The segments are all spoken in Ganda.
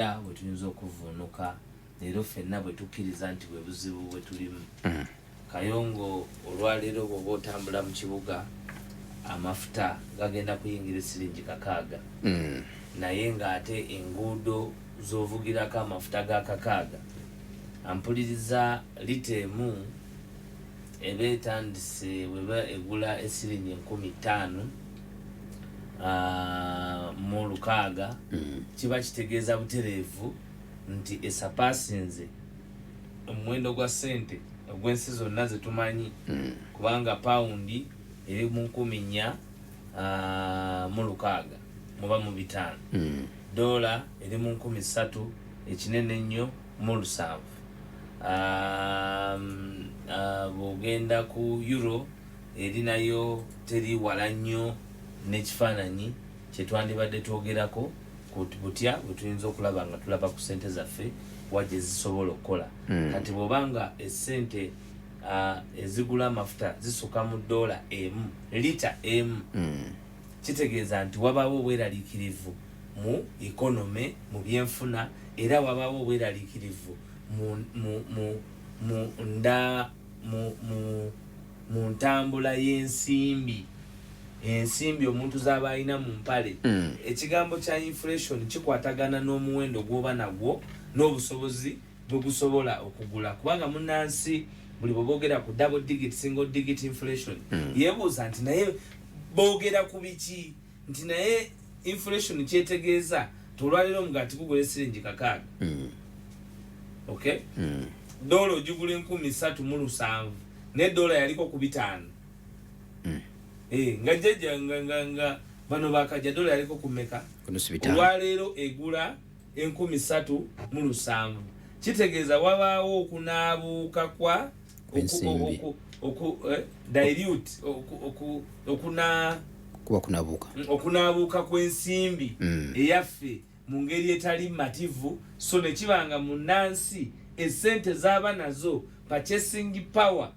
bwe tuyinza okuvuunuka leero ffenna bwe tukkiriza nti bwe buzibu bwe tulimu. Kayongo olwaleero bw'oba otambula mu kibuga amafuta gagenda kuyingira siringi 600 naye ng'ate enguudo z'ovugirako amafuta ga 600 ampuliriza lita emu eba etandise weba egula esiringi 15,000 mu 600 kiba kitegeeza butereevu nti esapaasinze omuwendo gwa ssente ogw'ensi zonna ze tumanyi kubanga pawundi eri mu 4,600 muba mu 5 dola eri mu 3,000 ekinene ennyo mu 7 bw'ogenda ku euro eri nayo teri wala nnyo n'ekifaananyi kye twandibadde twogerako butya bwe tuyinza okulaba nga tulaba ku ssente zaffe wajje zisobola okukola. Kati bw'obanga essente ezigula amafuta zisuka mu dola emu lita emu kitegeeza nti wabaawo obweraliikirivu mu ekonome mu byenfuna era wabaawo obweraliikirivu mu ntambula y'ensimbi. Ensimbi omuntu z'aba alina mu mpale. Ekigambo kya inflation kikwatagana n'omuwendo gw'oba nagwo n'obusobozi bwe gusobola okugula kubanga munnansi buli bwe boogera ku double digit single digit inflation yeebuuza nti naye boogera ku biki nti naye inflation kyetegeeza tolwaliro omugaati gugula siringi 600 okay dola ogigula 3,700 ne dola yaliko ku 5 nga jjajja nga bano bakajja dola yaliko ku mmeka olwaleero egula 3,700 kitegeeza wabaawo okunaabuuka kwa dilute okunaabuuka kw'ensimbi eyaffe mu ngeri etali mativu so ne kibanga munnansi essente z'aba nazo purchasing power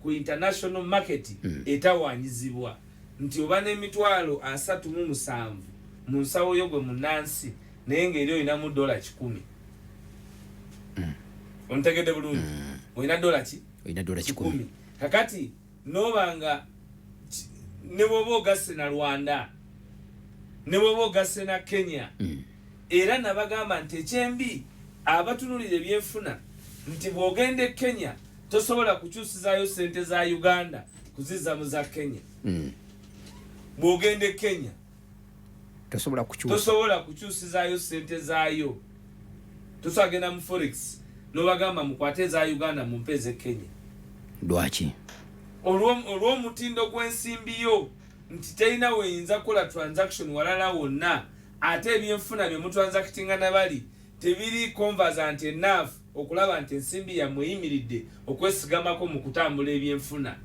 ku international market etawaanyizibwa nti oba n'emitwalo 37 mu nsawo yo gwe munnansi naye ng'eri olinamu dola 10. Ontegedde bulungi olina dola ki? Olina dola 10. Kakati n'obanga ne bw'oba ogasse na Rwanda ne bw'oba ogasse na Kenya era nabagamba nti ekyembi abatunulira ebyenfuna nti bw'ogenda e Kenya tosobola kukyusizaayo ssente za Uganda kuzizza mu za Kenya. Bw'ogenda e Kenya tosobola kukyusizaayo ssente zaayo. Tosagenda mu forex n'obagamba mukwate za Uganda mumpe ze Kenya. Lwaki? Olw'omutindo gw'ensimbi yo nti terina weeyinza kukola transaction walala wonna ate ebyenfuna bye mutransactinga na bali tebiri conversant enough okulaba nti ensimbi yammwe eyimiridde okwesigamako mu kutambula ebyenfuna.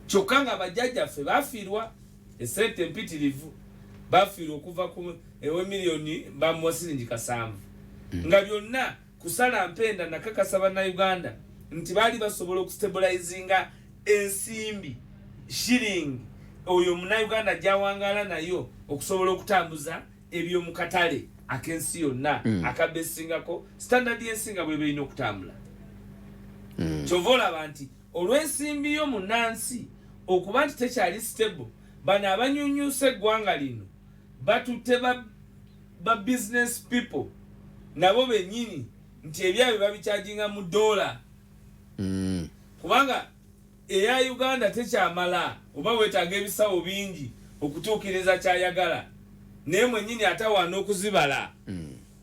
Kyokka nga bajjajjaffe baafiirwa essente empitirivu baafiirwa okuva ku $1,000,000 bamuwa siringi 7 nga byonna kusala mpenda nakakasa bannayuganda nti baali basobola okustabilizinga ensimbi shilling oyo munnayuganda gy'awangaala nayo okusobola okutambuza ebyomu katale ak'ensi yonna akabesingako standard y'ensinga bwe berina okutambula. Kyova olaba nti olw'ensimbi yo munnansi okuba nti tekyali stable bano abanyunyuusa eggwanga lino batutte ba business people nabo bennyini nti ebyabwe babikyajinga mu dola kubanga eya Uganda tekyamala oba weetaaga ebisawo bingi okutuukiriza kyayagala naye mwennyini atawaana okuzibala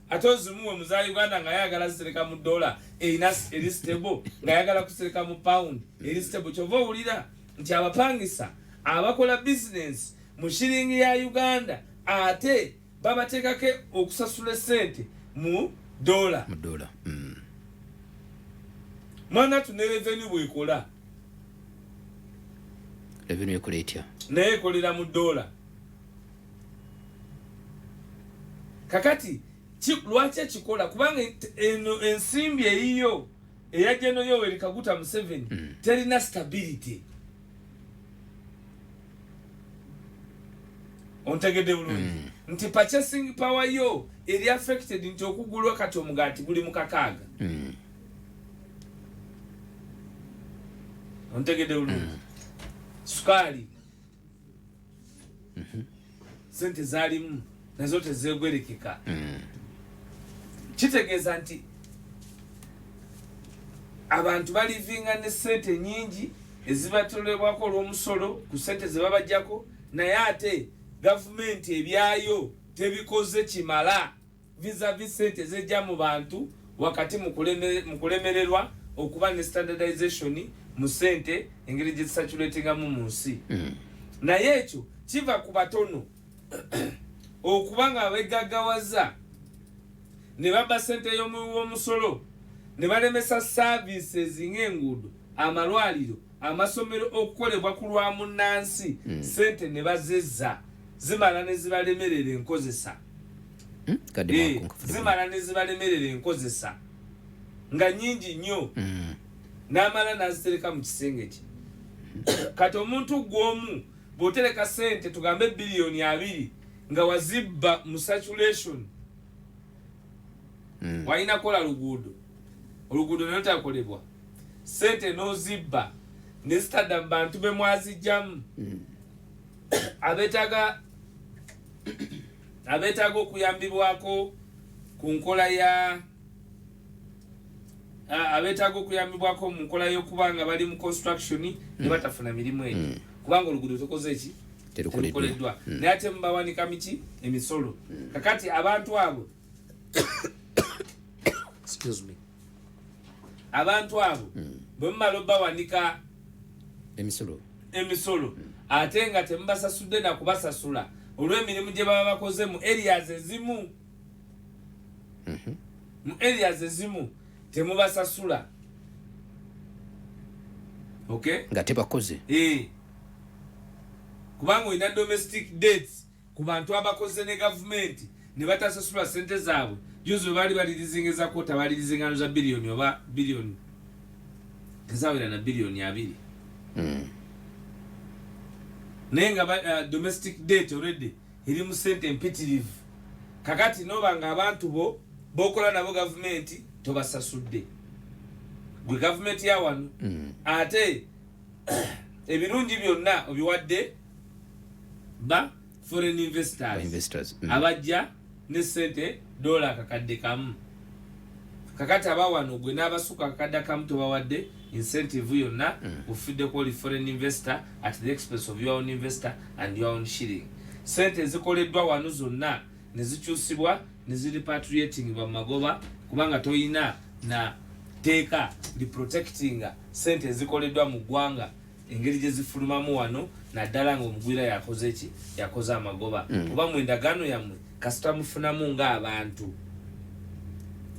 ate ozimuwe muza Uganda nga yagala zitereka mu dola erina eri stable nga yagala kusereka mu pound eri stable. Kyova owulira nti abapangisa abakola business mu shiringi ya Uganda ate babateekako okusasula essente mu dola. Mwana tune revenue bwekola. Revenue ekola etya? Naye ekolera mu dola. Kakati lwaki ekikola kubanga eno ensimbi eyiyo eya General Yoweri Kaguta Museveni terina stability. ontegedde bulungi nti purchasing power yo eri affected nti okugulwa kati omugaati guli mu kakaaga ontegedde bulungi sukaali sente zaalimu nazo tezegwerekeka kitegeeza nti abantu balivinga ne sente nyingi ezibatolebwako olw'omusolo ku sente ze babajjako naye ate gavumenti ebyayo tebikoze kimala vis-a-vis sente zejja mu bantu wakati mu kulemererwa okuba ne standardization mu sente engeri gye zisatulatingamu mu nsi naye ekyo kiva ku batono okuba nga begaggawaza ne baba sente y'omusolo ne balemesa services ng'enguudo amalwaliro amasomero okukolebwa ku lwa munnansi sente ne bazezza zimala ne zibalemerera enkozesa zimala ne zibalemerera enkozesa nga nyingi nnyo n'amala n'azitereka mu kisenge kye kati omuntu gw'omu bw'otereka sente tugambe biliyoni 2 nga wazibba mu saturation walina kola oluguudo nayo takolebwa sente n'ozibba ne zitada mu bantu be mwazijjamu abeetaaga okuyambibwako ku nkola ya abeetaaga okuyambibwako mu nkola y'okuba nga bali mu construction ne batafuna mirimu egyo kubanga oluguudo tokoze eki terukoleddwa naye ate mubawanika miki emisolo kakati abantu abo abantu abo bwe mumala obawanika emisolo ate nga temubasasudde na kubasasula olw'emirimu gye baba bakoze mu areas ezimu temubasasula nga tebakoze kubanga olina domestic debts ku bantu abakoze ne gavumenti ne batasasula sente zaabwe juzi bali balirizingiza kota balirizinganuza biliyoni oba biliyoni tezawera na biliyoni 2 naye nga domestic debt already eri mu sente empitirivu kakati noba nga abantu bokola nabo gavumenti tobasasudde gwe gavumenti ya wano ate ebirungi byonna obiwadde ba foreign investors abajja ne sente dola kakadde kamu kakati abawano gwe n'abasuka kakadde kamu tobawadde incentive yonna ufidde ko foreign investor at the expense of your own investor and your own shilling sente zikoleddwa wano zonna ne zikyusibwa ne zirepatriating ba magoba kubanga toyina na teeka protecting sente zikoleddwa mu ggwanga engeri gye zifulumamu wano naddala ng'omugwira yakoze ki yakoze amagoba kuba mu endagaano yammwe kasita mufunamu ng'abantu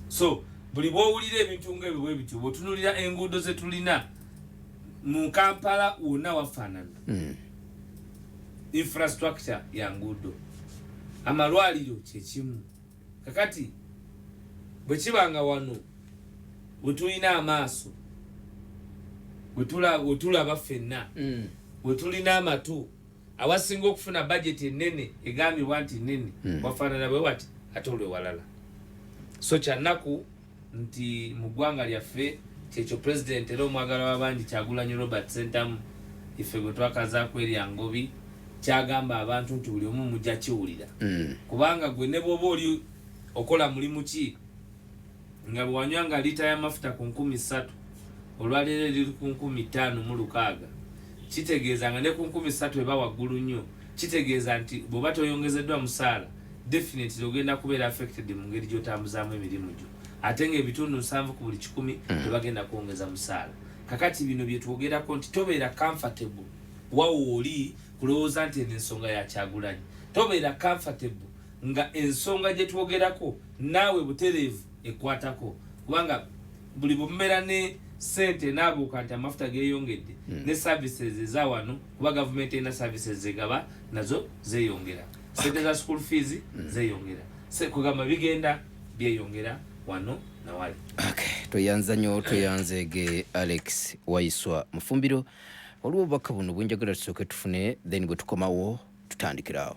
so buli bw'owulira ebintu ng'ebyo bwe bityo bw'otunuulira enguudo ze tulina mu Kampala wonna wafaanana infrastructure ya nguudo amalwaliro kyekimu kakati bwe kibanga wano bwe tulina amaaso bwe tulaba ffenna bwe tulina amatu awasinga okufuna budget ennene egambibwa nti nnene wafaanana bwe wati ate olwewalala so kyannaku nti mu ggwanga lyaffe kyekyo president era omwagala w'abangi Kyagulanyi Robert Sentamu ife gwe twakazaako erya Ngobi kyagamba abantu nti buli omu mujja kiwulira kubanga gwe ne bw'oba oli okola mulimu ki nga bwe wanywanga lita y'amafuta ku 3,000 olwaleero eri ku 5,600 kitegeeza nga ne ku 3,000 eba waggulu nnyo kitegeeza nti bw'oba toyongezeddwa musaala definitely ogenda kubeera affected mu ngeri gy'otambuzaamu emirimu gyo ate ng'ebitundu 7 ku buli 100 tebagenda kwongeza musaala kakati bino bye twogerako nti tobeera comfortable wawo oli kulowooza nti ensonga ya Kyagulanyi tobeera comfortable nga ensonga gye twogerako naawe butereevu ekwatako kubanga buli bumubeera ne sente n'abuuka nti amafuta geeyongedde ne services eza wano kuba gavumenti erina services zegaba nazo zeeyongera sente za school fees zeeyongera kugamba bigenda byeyongera wano na wali toyanza nnyo toyanzeege Alex Waiswa Mufumbiro olw'obubaka buno bwenjagala tusooke tufune then bwe tukomawo tutandikirawo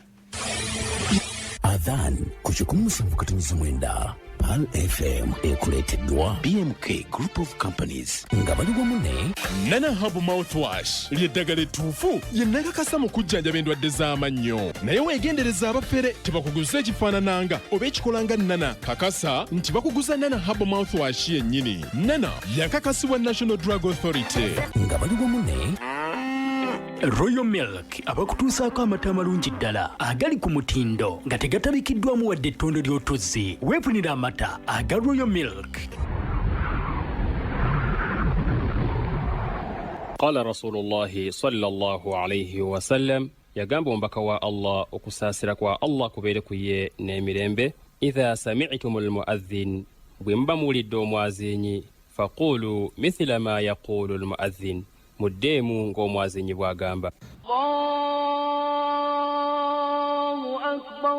Adhan kuchikumu kutimiza mwenda Pal FM ekuleteddwa BMK Group of Companies nga bali wamu Nana Hub Mouthwash lyeddagala ettuufu ye nakakasa mu kujjanjaba endwadde z'amannyo naye weegendereza abafere tebakuguza ekifaanananga oba ekikolanga Nana kakasa nti bakuguza Nana Hub Mouthwash yennyini. Nana yakakasibwa National Drug Authority nga bali wamu Royal Milk abakutuusaako amata amalungi ddala agali ku mutindo nga tegatabikiddwamu wadde ettondo ly'otuzzi. Weefunira amata aga Royal Milk. Qala Rasulullahi sallallahu alayhi wa sallam, yagamba omubaka wa Allah okusaasira kwa Allah kubeere ku ye n'emirembe. Idha sami'tumul mu'adhdhin, bwe muba muwulidde omwazinyi, faqulu mithla ma yaqulu al mu'adhdhin, muddemu ng'omwazinyi bw'agamba. Allahu akbar,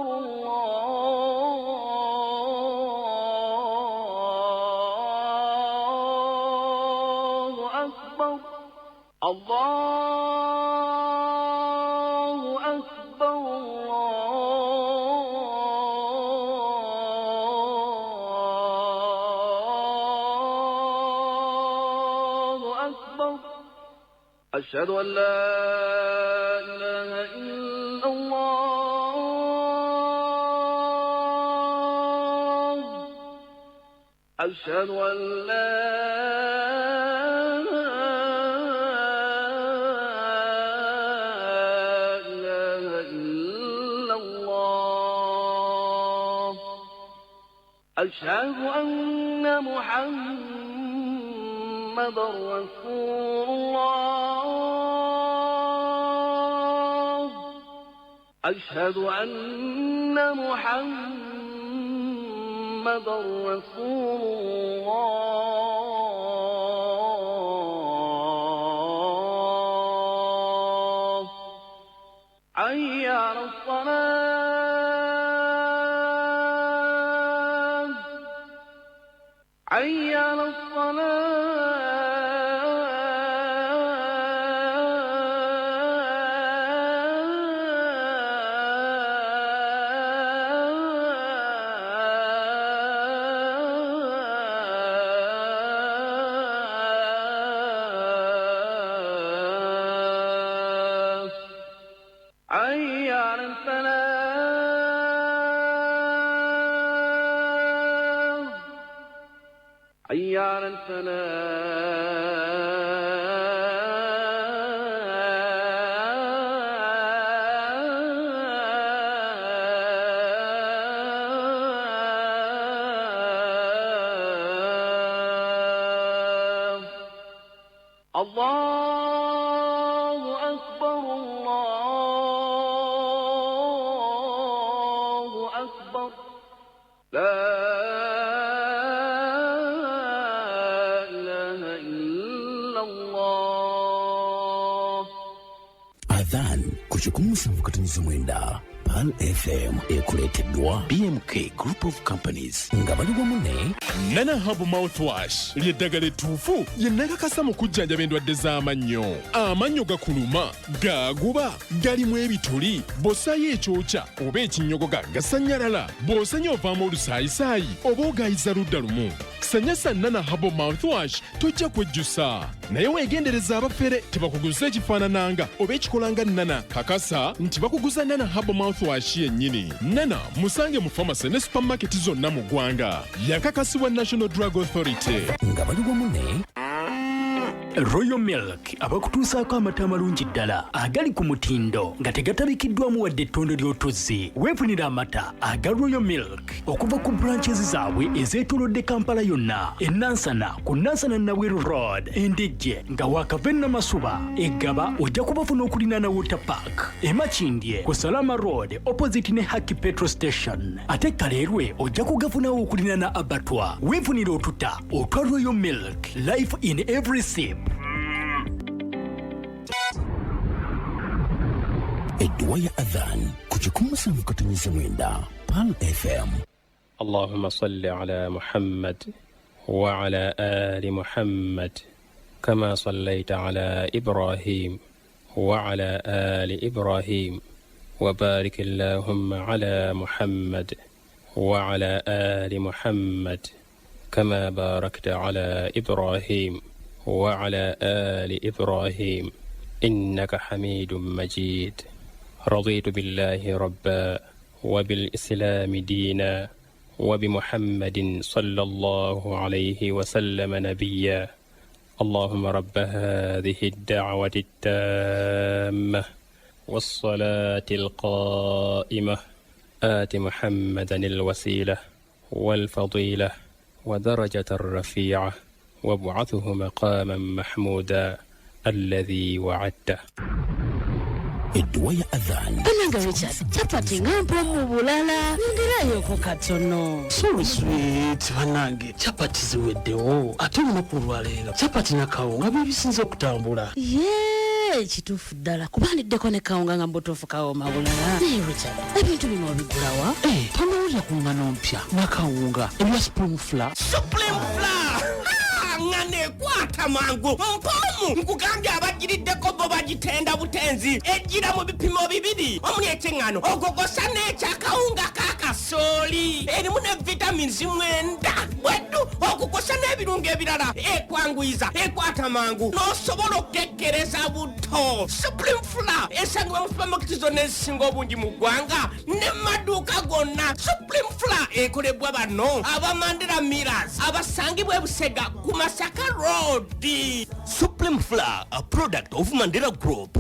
Allahu akbar, Allahu akbar, Allahu akbar. أشهد أن لا إله إلا الله أشهد أن لا إله إلا الله أشهد أن محمدا رسول الله أشهد أن محمدا رسول الله حي على الصلاة حي على حي على الفلاح الله أكبر الله أكبر لا kuchikumu kutimiza mwenda Pal FM ekuleteddwa BMK Group of Companies nga bali wamu Nana Hub Mouthwash lyeddagala ettuufu ye nakakasa mu kujjanjaba endwadde z'amannyo. Amannyo gakuluma, gaaguba, galimu ebituli, bw'osaayo ekyokya oba ekinnyogoga gasannyalala, bw'osanya ovaamu olusaayisaayi oba ogayiza ludda lumu. Sanyasa Nana Hub Mouthwash tojja kwejjusa. Naye weegendereza abafere tebakuguza ekifaanananga oba ekikolanga Nana kakasa nti bakuguza Nana Hub Mouthwash yennyini. Nana musange mu pharmacy ne supermarket zonna mu ggwanga. Yakakasibwa National Drug Authority nga bali wamu Royal Milk abakutuusaako amata amalungi ddala agali ku mutindo nga tegatabikiddwamu wadde ettondo ly'otuzzi. Weefunira amata aga Royal Milk okuva ku branches zaabwe ezeetoolodde Kampala yonna, e Nansana ku Nansana Naweru Road, Endejje nga waakava Namasuba, Eggaba ojja kubafuna okulinaana Water Park, e Makindye ku Salama Road opposite ne Haki Petrol Station, ate Kaleerwe ojja kugafunawo okulinaana Abattoir. Weefunira otuta otwa Royal Milk, life in every sip. Edduwa ya Adhan kuchikumu kutimiza mwenda Pal FM. اللهم صل على محمد وعلى آل محمد كما صليت على إبراهيم وعلى آل إبراهيم وبارك اللهم على محمد وعلى آل محمد كما باركت على إبراهيم وعلى آل إبراهيم إنك حميد مجيد. رضيت بالله ربا وبالإسلام دينا وبمحمد صلى الله عليه وسلم نبيا. اللهم رب هذه الدعوة التامة والصلاة القائمة آت محمدا الوسيلة والفضيلة ودرجة الرفيعة وابعثه مقاما محمودا الذي وعدته. Edwaya Adhan. Ananga Richard, chapati ngampo mubulala. Ngirayo ko katono. So sweet banange chapati ziweddewo ate olunaku olwaleero chapati na kawunga bibisinza okutambula. Yee, kituufu ddala kubandiddeko ne kawunga nga mbutuufu kawoma bulala. Naye Richard, ebintu bino obigulawa? Tonowulira ku ngano mpya na kawunga ebya Supreme Flour. Supreme Flour! Ngane kwata mangu mpomu nkugambye abagiriddeko bo bagitenda butenzi ejjira mu bipimo bibiri omuli ekyengano ogogosa n'ekyakawunga kakasooli erimu ne vitamins mwenda bweddu okugosa n'ebirungo ebirala ekwanguyiza ekwata mangu n'osobola okukekkereza buto. Supreme Flour esangibwa mu supermarket zonna ezisinga obungi mu ggwanga ne maduuka gonna. Supreme Flour ekolebwa bano abamandera Millers abasangibwa e Busega ku Masaka Road. Supreme Flour, a product of Mandela Group.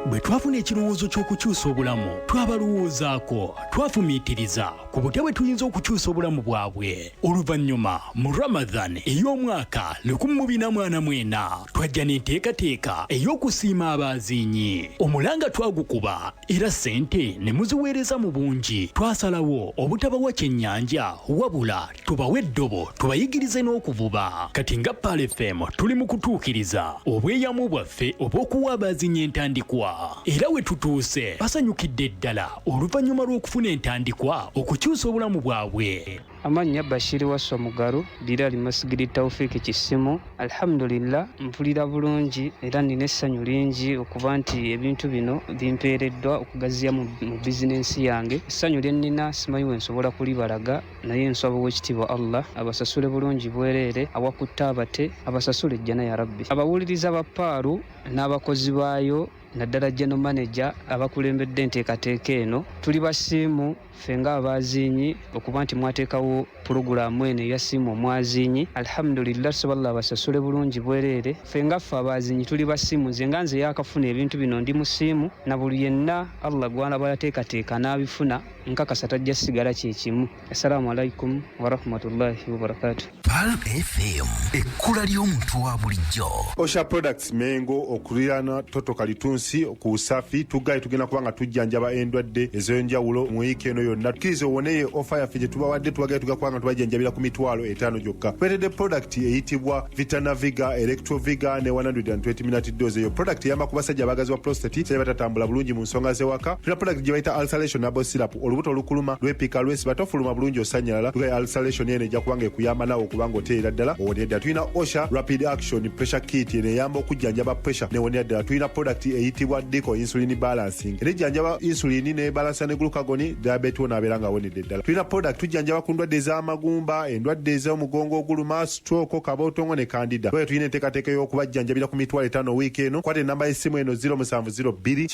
Bwe twafuna ekirowoozo ky'okukyusa obulamu twabalowoozaako twafumiitiriza ku butya bwe tuyinza okukyusa obulamu bwabwe. Oluvannyuma mu Ramadan ey'omwaka 2024 twajja n'enteekateeka ey'okusiima abaaziinyi. Omulanga twagukuba era ssente ne muziweereza mu bungi. Twasalawo obutabawa kyennyanja wabula tubawe eddobo tubayigirize n'okuvuba. Kati nga Pal FM tuli mu kutuukiriza obweyamu bwaffe obw'okuwa abaaziinyi entandikwa. Era we tutuuse basanyukidde ddala oluvannyuma lw'okufuna entandikwa okukyusa obulamu bwabwe. Amannya Bashiri Waiswa Mugaru Dirali Masigiri Taufiki Kisimu. Alhamdulillah mpulira bulungi era nina essanyu lingi okuba nti ebintu bino bimpeereddwa okugaziya mu bizinensi yange. Essanyu lye nnina simanyi we nsobola kulibalaga naye nsaba w'ekitiibwa Allah abasasule bulungi bwereere awakutta abate abasasule ejjana ya Rabbi. Abawuliriza ba Paalu n'abakozi baayo naddala general manager abakulembedde enteekateeka eno tuli basiimu ffe nga abaaziinyi okuba nti mwateekawo pulogulaamu eno eya siimu omwaziinyi. Alhamdulillah sobola abasasule bulungi bwereere ffe nga ffe abaaziinyi tuli basiimu. Nze nga nze yaakafuna ebintu bino ndi mu siimu na buli yenna Allah gwana bayateekateeka n'abifuna nkakasa tajja sigala kye kimu. Assalamu alaikum wa rahmatullahi wa barakatuh. Pal FM ekkula ly'omuntu wa bulijjo. Osha Products Mengo okulirana Toto Kalitunsi ku usafi tugaye tugenda kubanga tujjanjaba endwadde ez'enjawulo mu wiiki eno yonna. Tukkirize owoneye ofa yaffe gye tubawadde tubagaye tugakwanga tubajjanjabira ku mitwalo 5 gyokka. Tweredde product eyitibwa Vitanaviga Electroviga ne 120 minute dose. Eyo product eyamba ku basajja abagazi wa prostate sebe batatambula bulungi mu nsonga z'ewaka. Tuna product gye bayita ulceration nabo syrup olubuto olukuluma lwepika lwesiba tofuluma bulungi osanyalala. Tugaye ulceration yene ejja kubanga ekuyamba nawo okubanga oteera ddala owonera ddala. Tulina Osha Rapid Action Pressure Kit ene eyamba okujjanjaba pressure newonera ddala. Tulina product eyitibwa Deco Insulin Balancing ejjanjaba insulin ne balance ne glucagon diabetes wona abeeranga awonedde ddala. Tulina product tujjanjaba ku ndwadde ez'amagumba endwadde ez'omugongo oguluma stroke kabootongo ne candida. Tulina enteekateeka y'okubajjanjabira ku mitwalo 5 wiiki eno. Kwata ennamba y'essimu eno 0702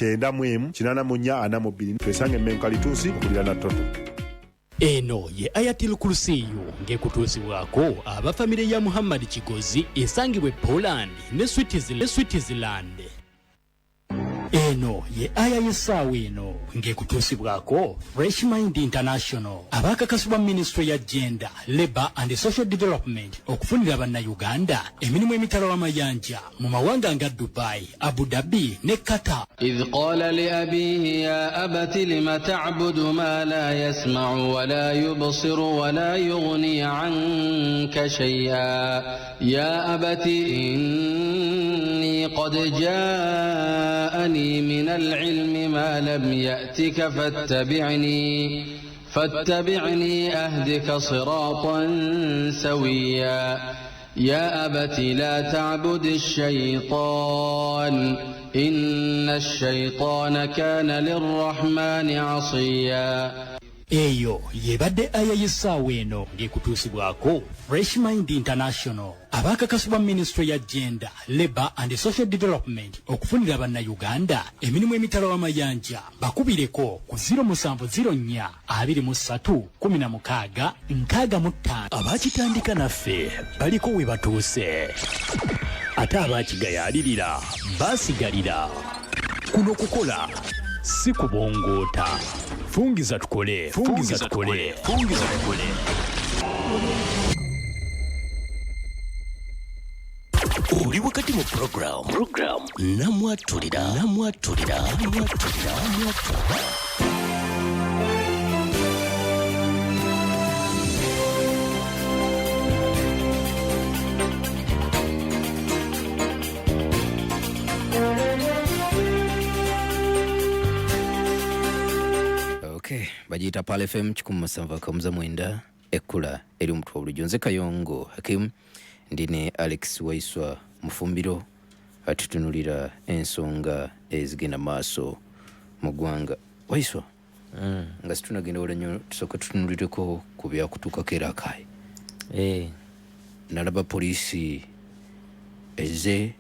0702 twesange Mengo Kalitunsi okulira na Toto. Eno ye Ayatil Kursiyu ng'ekutuusibwako abafamire ya Muhammad Kigozi esangibwa Poland ne Switzerland. Eno ye aya y'essaawa eno ng'ekutuusibwako Fresh Mind International abakakasibwa Ministry ya Gender, Labour and Social Development okufunira bannayuganda emirimu emitala w'amayanja mu mawanga nga Dubai, Abu Dhabi ne Qatar. إذ قال لأبيه يا أبت لم تعبد ما لا يسمع ولا يبصر ولا يغني عنك شيئا يا أبت إني قد جاءني من العلم ما لم يأتك فاتبعني أهدك صراطا سويا يا أبت لا تعبد الشيطان إن الشيطان كان للرحمن عصيا. eyo yebadde aya y'essaawa eno ng'ekutuusibwako Fresh Mind International abakakasibwa Ministry ya Gender, Labour and Social Development okufunira bannayuganda emirimu emitala w'amayanja bakubireko ku 0704 23 16 65. Abakitandika naffe baliko we batuuse ate abakigayaalirira baasigalira. Kuno kukola si kubongoota. Fungiza tukole, fungiza tukole, fungiza tukole. Uli wakati mu program namwatulira. Bajita Pal FM 107.9 ekula eri omutwe obulujjo. Nze Kayongo Hakim ndine Alex Waiswa Mufumbiro atutunulira ensonga ezigenda maaso mu ggwanga. Waiswa nga situnagenda wala nnyo tusooka tutunulireko ku byakutuukako era akayi. Nalaba poliisi eze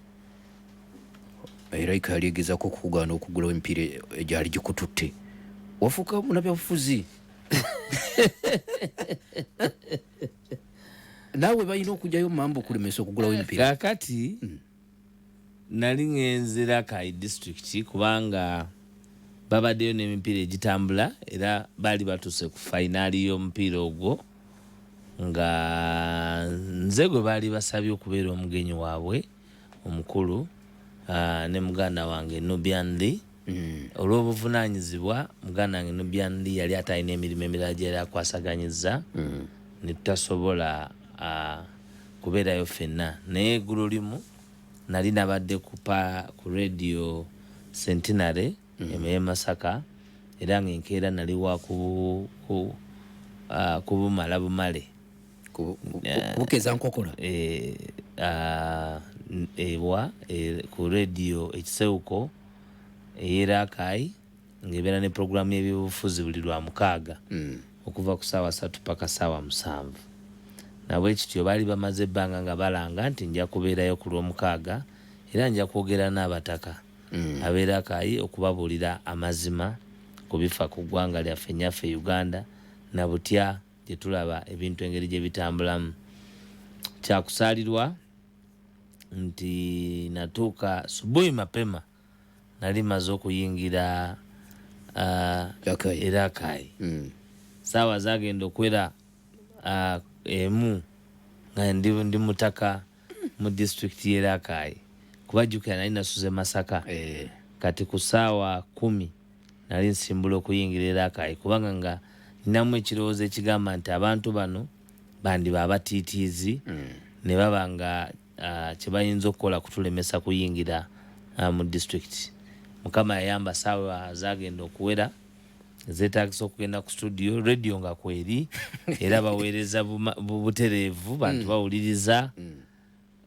era ikaali egezaako okukugaana okugulawo emipiira egyali gikututte. Wafuka munabyabufuzi nawe balina okujjayo mambo okulemesa okugulawo emipiira. Kakati nali ngenzera Kai district kubanga babaddeyo n'emipiira egitambula era baali batuuse ku fayinaali y'omupiira ogwo nga nze gwe baali basabye okubeera omugenyi waabwe omukulu ne muganda wange Nubyandi. Olw'obuvunaanyizibwa muganda wange Nubyandi yali atalina emirimu emirala gye yali akwasaganyiza ne tutasobola kubeerayo ffenna. Naye eggulo limu nali nabadde ku radio Centenary e Masaka era ng'enkeera nali wa kubumala bumale bukeza nkokola ku radio ekisewuko Erakai ngebeera ne programu y'ebyobufuzi buli lwa mukaaga okuva ku ssaawa 3 paka ssaawa 7. Nabwe kityo baali bamaze ebbanga nga balanga nti nja kubeerayo ku lw'omukaaga era nja kwogera n'abataka Aberakai okubabuulira amazima ku bifa ku ggwanga lyaffe nnyaffe Uganda na butya gye tulaba ebintu engeri gye bitambulamu. Kyakusaalirwa nti natuuka subuhi mapema nali maze okuyingira Erakai. Saawa zagenda okwera emu nga ndi mutaka mu district y'Erakai kubajjukira nali nasuze Masaka kati ku ssaawa 10 nali nsimbula okuyingira Erakai kubanga nga ninamu ekirowoozo ekigamba nti abantu bano bandiba abatiitiizi ne baba nga kye bayinza okukola kutulemesa kuyingira mu district. Mukama yayamba saawa zagenda okuwera zeetagisa okugenda ku studio radio nga kweri era baweereza butereevu bantu bawuliriza.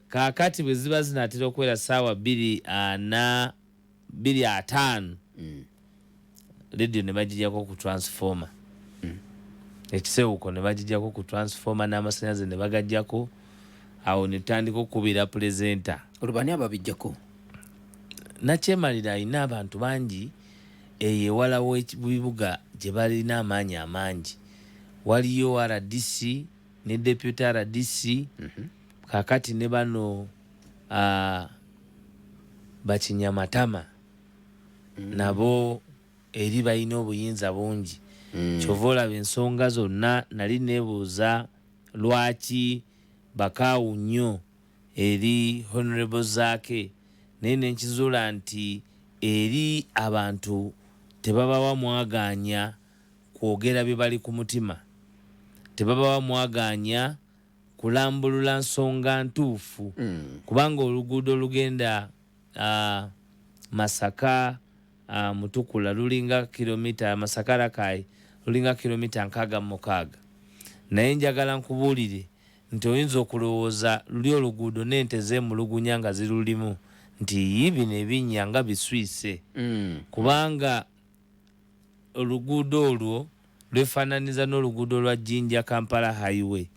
Kaakati bwe ziba zinaatera okuwera ssaawa 2:05 radio ne bagijjako ku transformer ekisewuko ne bagijjako ku transformer n'amasannyalaze ne bagajjako awo ne tutandika okukubira pulezenta. Olubani ababijjako nakyemalira alina abantu bangi ewala w'ebibuga gye balina amaanyi amangi. Waliyo RDC ne deputy RDC kakati ne bano Bakinyamatama nabo eri balina obuyinza bungi. Kyova olaba ensonga zonna nali neebuuza lwaki bakaawu nnyo eri Honorable Zaake naye nenkizuula nti eri abantu tebabawa mwagaanya kwogera bye bali ku mutima, tebabawa mwagaanya kulambulula nsonga ntuufu kubanga oluguudo olugenda Masaka Mutukula lulinga kilomita Masaka Rakai lulinga kilomita 66 naye njagala nkubuulire nti oyinza okulowooza luli oluguudo n'ente zeemulugunya nga zirulimu nti bino ebinnya nga biswise kubanga oluguudo olwo lwefaananiza n'oluguudo lwa Jinja Kampala highway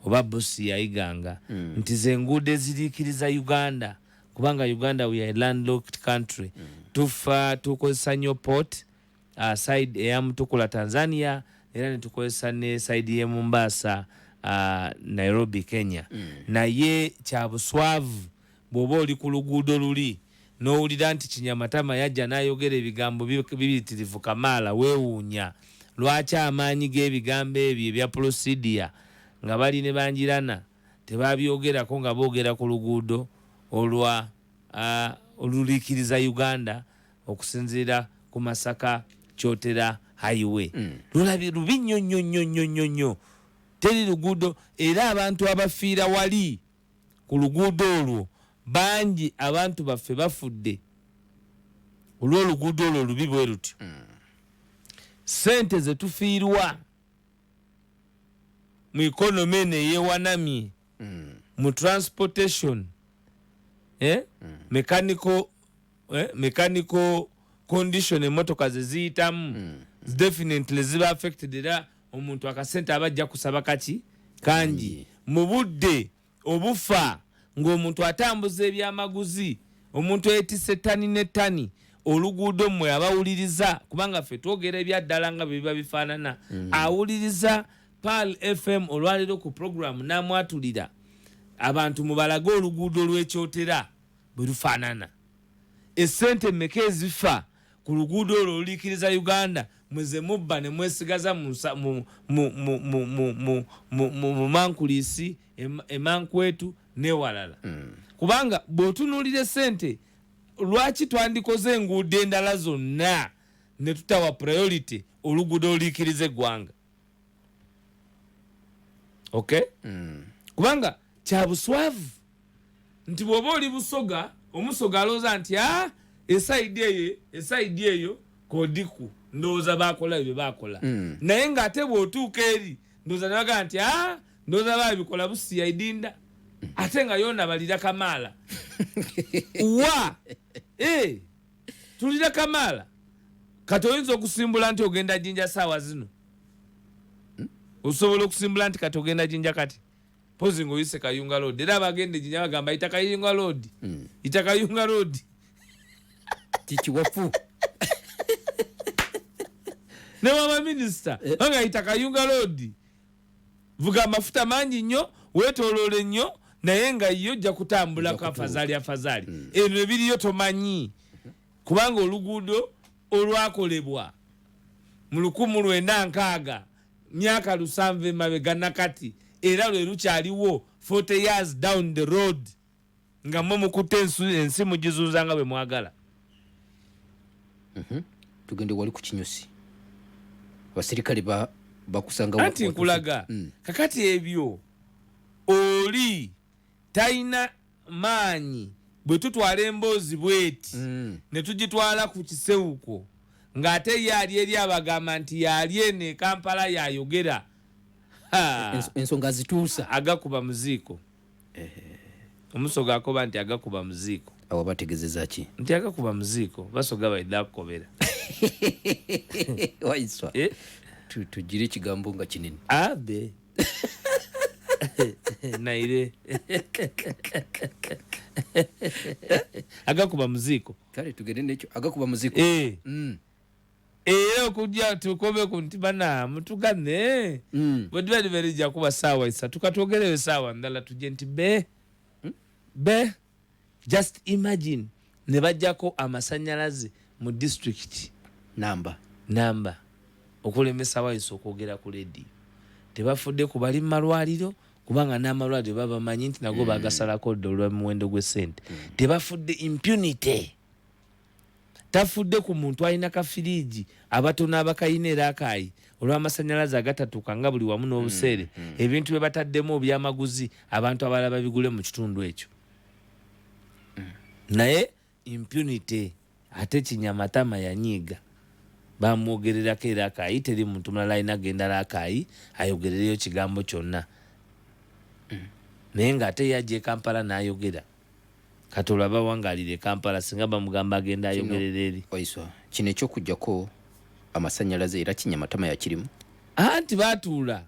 oba Busia Iganga nti ze nguudo eziriikiriza Uganda kubanga Uganda we are a landlocked country tufa tukozesa nnyo port side eya Mutukula Tanzania era ne tukozesa ne side ye Mombasa Nairobi Kenya naye kya buswavu bw'oba oli ku luguudo luli n'owulira nti Kinyamatama yajja n'ayogera ebigambo bibitirivu Kamala weewuunya lwaki amaanyi g'ebigambo ebyo ebya procedure nga bali ne Banjirana tebabyogerako nga boogera ku luguudo olwa oluliikiriza Uganda okusinziira ku Masaka Kyotera highway lulabi lubi nnyo teri luguudo era abantu abafiira wali ku luguudo olwo bangi abantu baffe bafudde olw'oluguudo olwo lubi bwe lutyo sente ze tufiirwa mu economy neyewanamye mu transportation mechanical condition emotoka ze ziyitamu definitely ziba affected era omuntu akasente abajja kusaba kaki kangi mu budde obufa ng'omuntu atambuza ebyamaguzi omuntu etisse ttani n'ettani oluguudo mmwe abawuliriza kubanga ffe twogera ebyaddala nga bwe biba bifaanana awuliriza PAL FM olwaleero ku programu Namwatulira abantu mubalage oluguudo lw'ekyotera bwe lufaanana essente mmeka ezifa ku luguudo olwo oluliikiriza Uganda mweze mubba ne mwesigaza mu Mankulisi Emankwetu n'ewalala kubanga bw'otunuulira essente lwaki twandikoze enguudo endala zonna ne tutawa priority oluguudo oluliikiriza eggwanga okay kubanga kya buswavu nti bw'oba oli Busoga omusoga alooza nti esaidi eyo kodiku ndowooza baakola ebyo baakola naye ng'ate bw'otuuka eri ndowooza ne bagamba nti ndowooza baabikola Busia Idinda ate nga yona balira Kamala wa tulira Kamala kati oyinza okusimbula nti ogenda Jinja saawa zino osobola okusimbula nti kati ogenda Jinja kati pozi ng'oyise Kayunga Road era abagenda Jinja bagamba ita Kayunga Road ita Kayunga Road kikiwafu ne waba minisita banga ita Kayunga Road vuga amafuta mangi nnyo weetooloole nnyo naye nga yo ojja kutambula ku afazali eno ebiriyo tomanyi kubanga oluguudo olwakolebwa mu 1960 myaka 7 emabega nakati era lwe lukyaliwo 40 years down the road nga mwe mukutte ensi mugizunza nga bwe mwagala tugende wali ku Kinyusi abasirikale bakusanga anti nkulaga kakati ebyo oli taina maanyi bwe tutwala emboozi bweti ne tugitwala ku kisewuko ng'ate yali eri abagamba nti yali ene Kampala yayogera ensonga zituusa agakuba muziiko omusoga akoba nti agakuba muziiko awo bategezeza ki nti agakuba muziiko basoga baidde akukobera Waiswa tugire ekigambo nga kinene abe naire agakuba muziiko kale tugende nekyo agakuba muziiko okujja tukobe ku nti bana mutugane bwe diba liberijja kuba saawa 3 tukatwogereyo saawa ndala tujje nti be just imagine ne bajjako amasannyalaze mu district namba okulemesa Waiswa okwogera ku leediyo tebafudde ku bali mu malwaliro kubanga n'amalwaliro babamanyi nti nago bagasalako dde olw'omuwendo gw'essente tebafudde impunity tafudde ku muntu alina kafiriji abatono abakayina era akayi olw'amasannyalaze agatatuuka nga buli wamu n'obuseere ebintu bye bataddemu ebyamaguzi abantu abalala babigule mu kitundu ekyo naye impunity ate Kinyamatama yanyiiga bamwogererako era akayi teri muntu mulala alina genda la akayi ayogerereyo kigambo kyonna naye ng'ate yajja e Kampala n'ayogera kati olaba wangalire Kampala singa bamugamba agenda ayogerera eri. Waiswa kino ekyokujjako amasannyalaze era kinyamatama yakirimu anti baatuula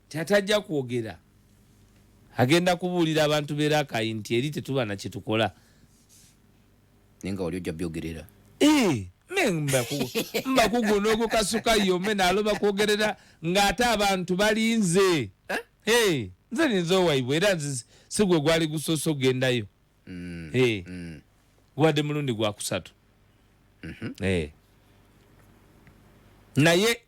tyatajja kwogera agenda kubuulira abantu beerakayi nti eri tetuba na kyetukola naye nga wali ojja byogerera mbakugona ogukasuka yome naaloba kwogerera ng'ate abantu balinze nze ninza owaibwe era nze sigwe gwali gusoose ogendayo gwadde mulundi gwakusatu naye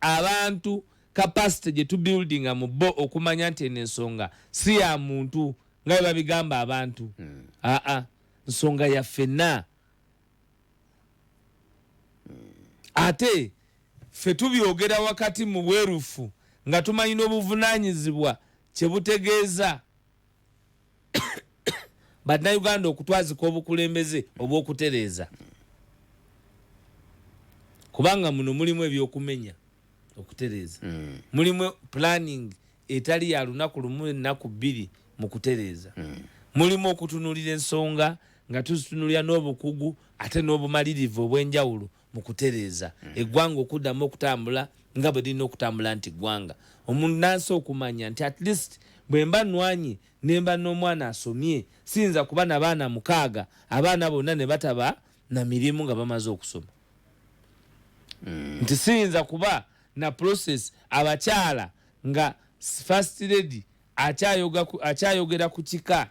abantu capacity gye tubuildinga mu bo okumanya nti eno ensonga si ya muntu nga bwe babigamba abantu nsonga ya ffenna ate ffe tubyogera wakati mu bwerufu nga tumanyina obuvunaanyizibwa kye butegeeza bannayuganda okutwazika obukulembeze obw'okutereeza kubanga muno mulimu ebyokumenya okutereeza mulimu planning etali ya lunaku lumu ennaku bbiri mu kutereeza mulimu okutunulira ensonga nga tuzitunulira n'obukugu ate n'obumalirivu obw'enjawulo mu kutereeza eggwanga okuddamu okutambula nga bwe lirina okutambula nti ggwanga omuntu nansi okumanya nti at least bwe mba nnwanyi ne mba n'omwana asomye siyinza kuba na baana 6 abaana bonna ne bataba na mirimu nga bamaze okusoma nti siyinza kuba na process abakyala nga first lady akyayogera ku kika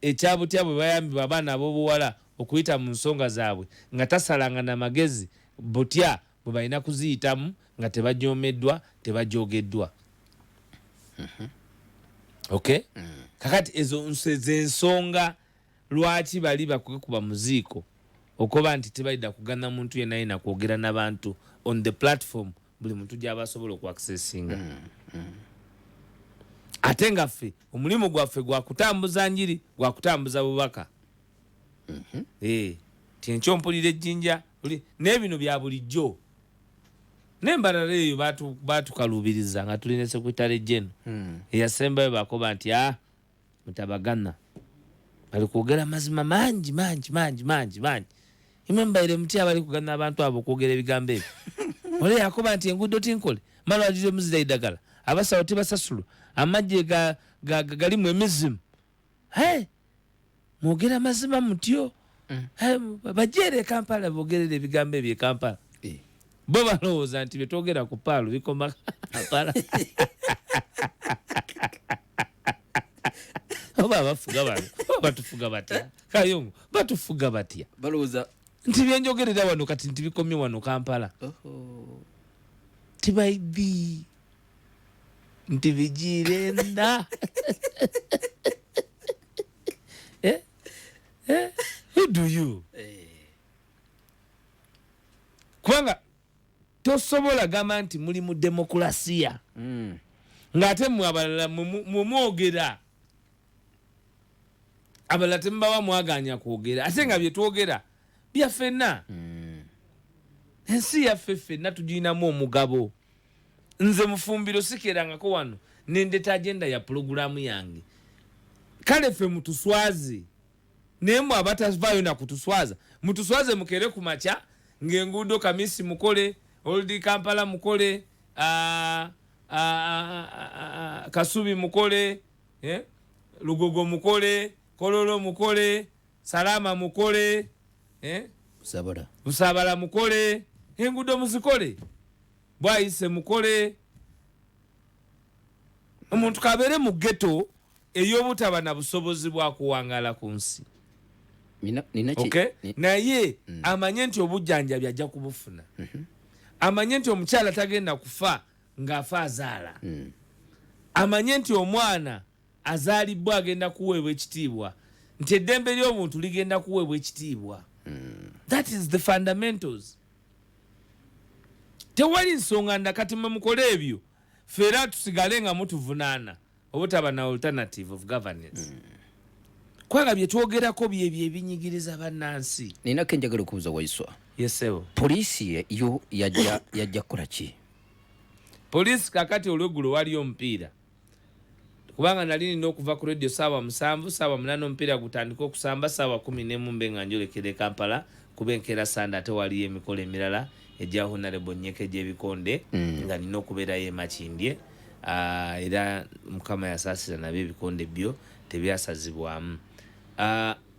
ekyabutya bwe bayambibwa abaana ab'obuwala okuyita mu nsonga zaabwe nga tasalanga na magezi butya bwe balina kuziyitamu nga tebajoomeddwa tebajogeddwa okay kakati ezo ensonga lwaki bali bakuba muziiko okuba nti tebalida kugana muntu yenna yena kwogera n'abantu on the platform buli muntu gy'aba asobola okwaccessinga ate nga ffe omulimu gwaffe gwakutambuza njiri gwakutambuza bubaka tyenkyompulira ejjinja n'ebino bya bulijjo n'embalala eyo baatukalubiriza nga tulina sekretary jeno eyasembayo bakoba nti mutabagana bali kwogera mazima mangi imwe mbaire mutya bali kugana abantu abo okwogera ebigambo ebyo ole yakoba nti enguudo tinkole malwaliro muzira eddagala abasawo tebasasulwa amagye galimu emizimu mwogera mazima mutyo bajere Kampala bogerera ebigambo ebyo Kampala bo balowooza nti betwogera ku paalo bikoma Kampala oba bafuga bano batufuga batya kayongo batufuga batya balowooza nti byenjogerera wano kati nti bikomye wano Kampala tibaibi nti bijirenda who do you kubanga tosobola gamba nti muli mu demokrasiya ng'ate mwe abalala mwogera abalala temubawa mwaganya kwogera ate nga bye twogera bya ffenna ensi yaffe ffenna tugirinamu omugabo nze Mufumbiro sikerangako wano nendeta agenda ya pulogulaamu yange kale ffe mutuswaze naye mwe abatavaayo nakutuswaza mutuswaze mukere ku makya ng'enguudo Kamisi mukole Old Kampala mukole Kasubi mukole Lugogo mukole Kololo mukole Salama mukole Busabala mukole enguudo muzikole Bwayise mukole omuntu kabere mu ghetto ey'obutaba na busobozi bwa kuwangala ku nsi naye amanye nti obujjanjabi ajja kubufuna amanye nti omukyala tagenda kufa ng'afa azaala amanye nti omwana azaalibwa agenda kuweebwa ekitiibwa nti eddembe ly'obuntu ligenda kuweebwa ekitiibwa that is the fundamentals tewali nsonga ndakati mwe mukole ebyo fera tusigale nga mutuvunaana obutaba na alternative of governance kwaga bye twogerako byebyo ebinyigiriza bannansi ninako enjagala okubuuza Waiswa yesebo poliisi yo yajja kukola ki poliisi kakati olweggulo waliyo omupiira kubanga nali nina okuva ku radio saawa 7 saawa 8 omupiira gutandika okusamba saawa 11 mbe nga njolekere Kampala kuba enkeera Sande ate waliyo emikolo emirala ejja Honorable Nnyeke gy'ebikonde nga nina okubeerayo emakindye era Mukama yasaasira nabyo ebikonde byo tebyasazibwamu.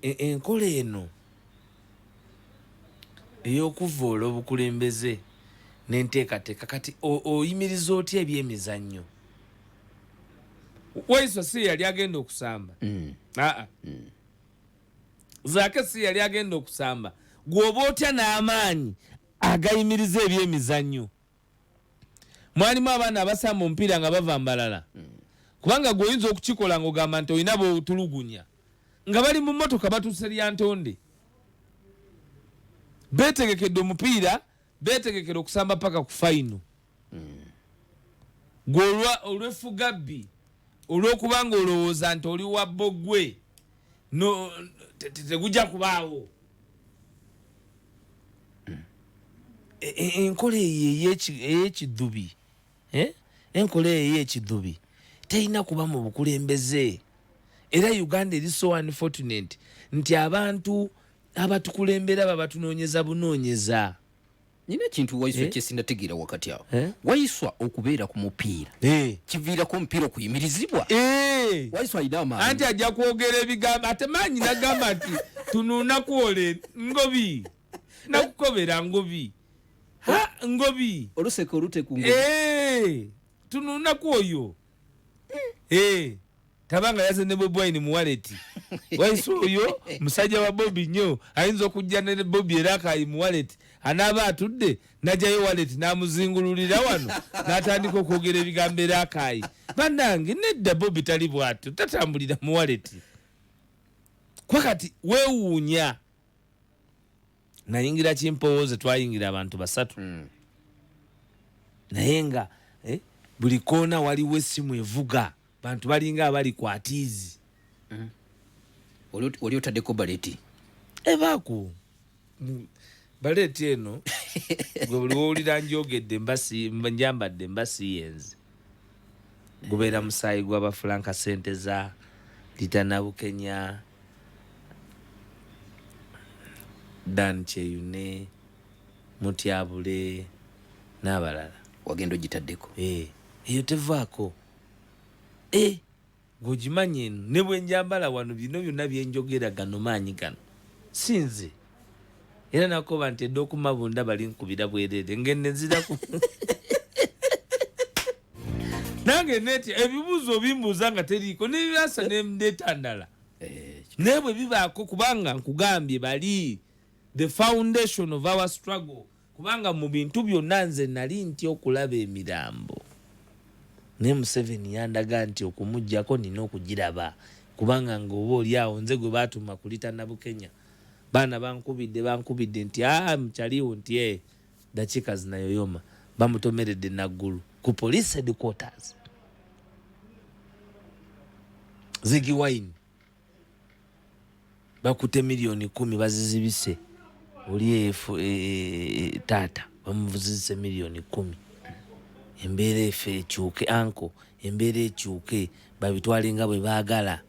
Enkola eno ey'okuvoola obukulembeze n'enteekateeka kati oyimiriza otya ebyemizannyo? Waiswa si yali agenda okusamba. Zaake si yali agenda okusamba. Gwoba otya n'amaanyi agayimiriza ebyemizannyo? Mwalimu abaana abasamba omupiira nga bava mbalala. Kubanga gwoyinza okukikola ng'ogamba nti olina b'otulugunya nga bali mu mmotoka batuuse lya ntonde. Beetegekedde omupiira, beetegekera okusamba paka ku fayino. Gwe olw'effugabbi olw'okubanga olowooza nti oli wa bbogwe tegujja kubaawo. Enkola eyo ey'ekiddubi, enkola eyo ey'ekiddubi terina kuba mu bukulembeze. Era Uganda eri so unfortunate nti abantu abatukulembera babatunoonyeza bunoonyeza. Nina ekintu Waiswa kyesinnategeera wakati awo. Waiswa okubeera ku mupiira kiviirako omupiira okuyimirizibwa. Waiswa alina amaanyi anti ajja kwogera ebigambo ate maanyi nagamba nti tunuunakwole ngobi nakukobera ngobi ngobi oluseka olute ku ngobi tunuunaku oyo tabanga yaze ne Bobi Wine mu wallet. Waiswa oyo musajja wa Bobi nnyo ayinza okujja ne Bobi era akayi mu wallet anaaba atudde najjayo wallet n'amuzingululira wano n'atandika okwogera ebigambo era akayi. Bannange nedda Bobi tali bw'atyo tatambulira mu wallet. Kwa kati weewuunya nayingira Kimpowooze twayingira abantu 3 naye nga buli koona waliwo essimu evuga bantu balinga abali kwatiizi. Oli otaddeko baleti ebaako baleti eno gwe buli wowulira njogedde njambadde mbasiyenze gubeera musaayi gw'Abafulanka sente za Litana Bukenya Dan Cheyune Mutyabule n'abalala. Wagenda ogitaddeko eyo tevaako gw'ogimanye eno ne bwe njambala wano bino byonna byenjogera gano maanyi gano sinze era nakoba nti edda okumabunda bali nkubira bwerere ngenneziraku nange neti ebibuuzo bimbuuza nga teriiko nebyasa netandala naye bwe bibaako kubanga nkugambye bali the foundation of our struggle kubanga mu bintu byonna nze nali nti okulaba emirambo ne Museveni yandaga nti okumuggyako nina okugiraba kubanga ng'oba oli awo nze gwe baatuma ku Litana Bukenya baana bankubidde nti mukyaliwo nti dakiika zinayoyoma bamutomeredde naggulu ku police headquarters Ziggy Wine bakute milioni 10 bazizibise oli taata bamuvuzise milioni 10 embeera efe ekyuke anko embeera ekyuke babitwale nga bwe baagala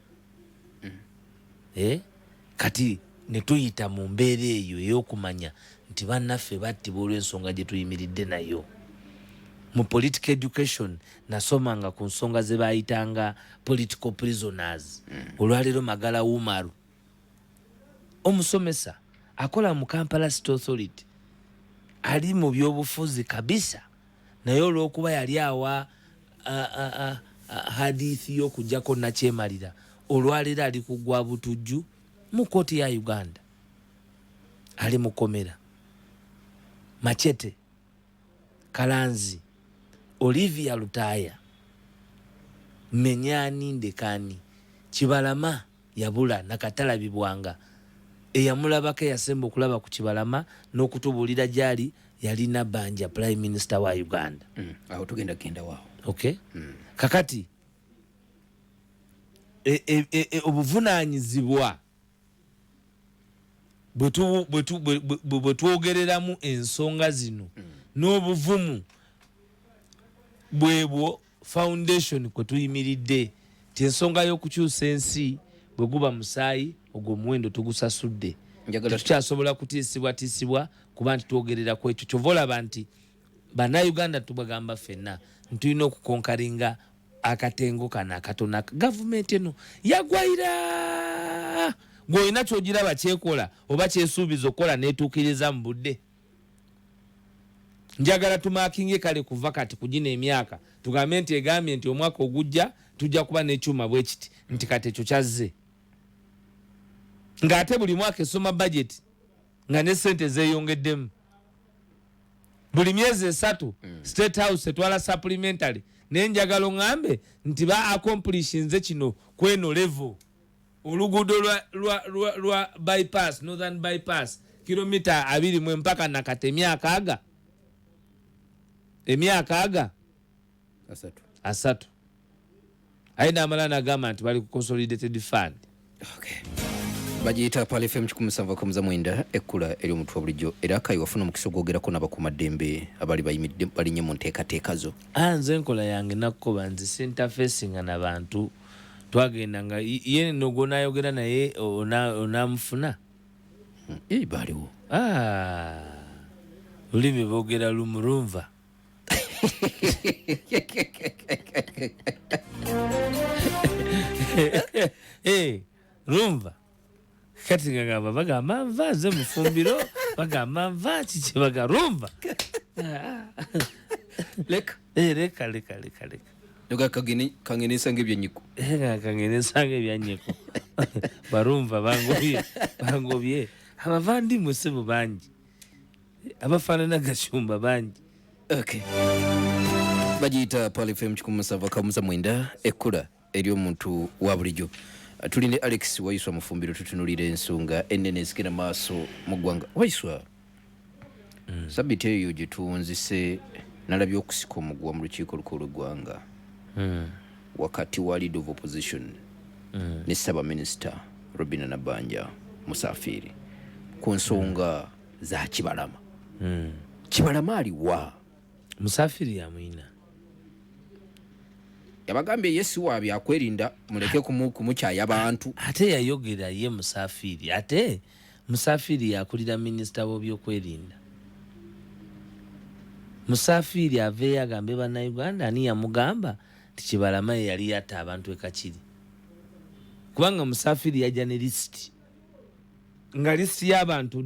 kati ne tuyita mu mbeera eyo ey'okumanya nti bannaffe battibwa olw'ensonga gye tuyimiridde nayo. Mu political education nasomanga ku nsonga ze baayitanga political prisoners. Olwaleero Magala Umaru omusomesa akola mu Kampala City Authority ali mu byobufuzi kabisa naye olw'okuba yali awa hadithi y'okujjako nakyemalira olwaleero ali kugwa butujju mu kooti ya Uganda ali mukomera. Machete Kalanzi Olivia Lutaya Menyani Ndekani Kibalama yabula nakatalabibwanga eyamulabako yasemba okulaba ku Kibalama n'okutubulira gyali yalina Banja Prime Minister wa Uganda. Aho tugenda kenda wao. Okay. Kakati obuvunaanyizibwa bwe twogereramu ensonga zino n'obuvumu bwebwo foundation kwe tuyimiridde ensonga y'okukyusa ensi bwe guba musaayi ogwo omuwendo tugusasudde tukyasobola kutiisibwa kuba nti twogerera ku ekyo kyova olaba nti bannayuganda tubagamba ffenna ntulina okukonkaringa akatengo kano akatona gavumenti eno yagwaira gw'olina kyogiraba kyekola oba kyesuubiza okukola neetuukiriza mu budde. Njagala tumaakinge kale kuva kati kugina emyaka tugambe nti egambye nti omwaka ogujja tujja kuba n'ekyuma bwe kiti nti kati ekyo kyazze ng'ate buli mwaka esoma budget nga ne ssente zeeyongeddemu buli myezi 3 State House etwala supplementary nenjagala ŋŋambe nti ba accomplishinze kino kweno level oluguudo lwa bypass northern bypass kilomita 20 mpaka nakate emyaka aga asatu aina amala nagamba nti bali ku consolidated fund. Bagiyita Pal FM 107.9 ekkula eri omutwe wa bulijjo era akayi wafuna omukisa ogwogerako n'abakuumaddembe abali bayimiridde balinye mu nteekateeka zo. Nze enkola yange nakkoba nzi sinterfacing n'abantu twagenda nga ye nogo nayogera naye onamufuna baliwo lulimi boogera lumurumva rumva kati ngagamba bagamba nva nze Mufumbiro bagamba nva kiki bagarumva leka Yoga kangene sange byanyiku. Kangene sange byanyiku. Barumva bangobye. Abavandi musebo banji. Abafanana gashumba banji. Okay. Bagiyita Pal FM 107.9 ekkula eri omuntu wa bulijjo. Tulinde Alex Waiswa Mufumbiro tutunulira ensonga ennene ezigenda maaso mu ggwanga. Waiswa. Sabiti eyo gye tuwunzise nalabye okusika omugwa mu lukiiko olukulu lw'eggwanga. Wakati wa leader of opposition ne ssabaminisita Robina Nabanja Musafiri ku nsonga za Kibalama. Kibalama aliwa Musafiri yamwina yabagambye Yesu wabi akwerinda muleke kumukyaya abantu ate yayogera ye Musafiri ate Musafiri yakulira minisita w'ebyokwerinda. Musafiri aveeyo agambe bannayuganda ani yamugamba nti Kibalama yali yatta abantu ekakiri kubanga Musafiri yajja ne lisiti nga lisiti y'abantu